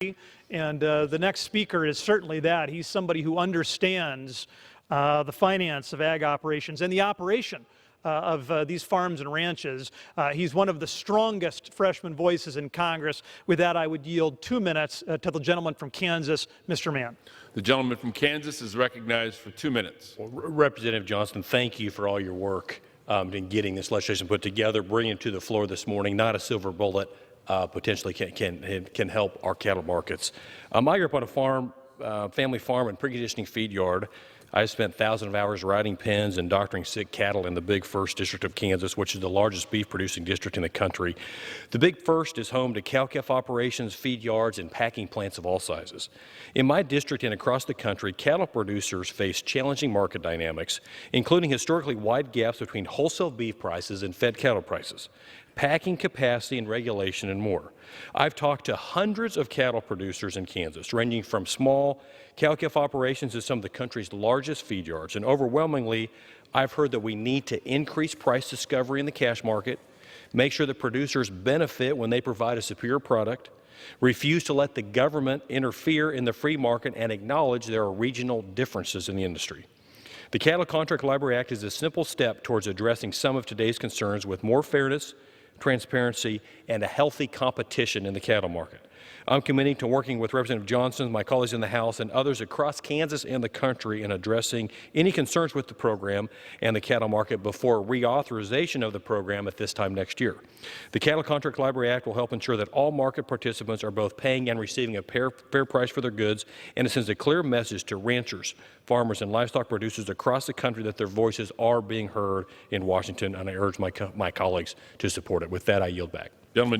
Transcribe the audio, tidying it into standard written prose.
And the next speaker is certainly that. He's somebody who understands the finance of ag operations and the operation of these farms and ranches. He's one of the strongest freshman voices in Congress. With that, I would yield 2 minutes to the gentleman from Kansas, Mr. Mann. The gentleman from Kansas is recognized for 2 minutes. Well, Representative Johnson, thank you for all your work in getting this legislation put together, bringing it to the floor this morning. Not a silver bullet. Potentially can help our cattle markets. I grew up on a farm, family farm and preconditioning feed yard. I spent thousands of hours riding pens and doctoring sick cattle in the Big First District of Kansas, which is the largest beef producing district in the country. The Big First is home to cow-calf operations, feed yards, and packing plants of all sizes. In my district and across the country, cattle producers face challenging market dynamics, including historically wide gaps between wholesale beef prices and fed cattle prices, packing capacity and regulation, and more. I've talked to hundreds of cattle producers in Kansas, ranging from small cow-calf operations to some of the country's largest feed yards, and overwhelmingly, I've heard that we need to increase price discovery in the cash market, make sure that producers benefit when they provide a superior product, refuse to let the government interfere in the free market, and acknowledge there are regional differences in the industry. The Cattle Contract Library Act is a simple step towards addressing some of today's concerns with more fairness, transparency, and a healthy competition in the cattle market. I'm committing to working with Representative Johnson, my colleagues in the House, and others across Kansas and the country in addressing any concerns with the program and the cattle market before reauthorization of the program at this time next year. The Cattle Contract Library Act will help ensure that all market participants are both paying and receiving a fair price for their goods, and it sends a clear message to ranchers, farmers, and livestock producers across the country that their voices are being heard in Washington, and I urge my colleagues to support it. With that, I yield back. Gentleman.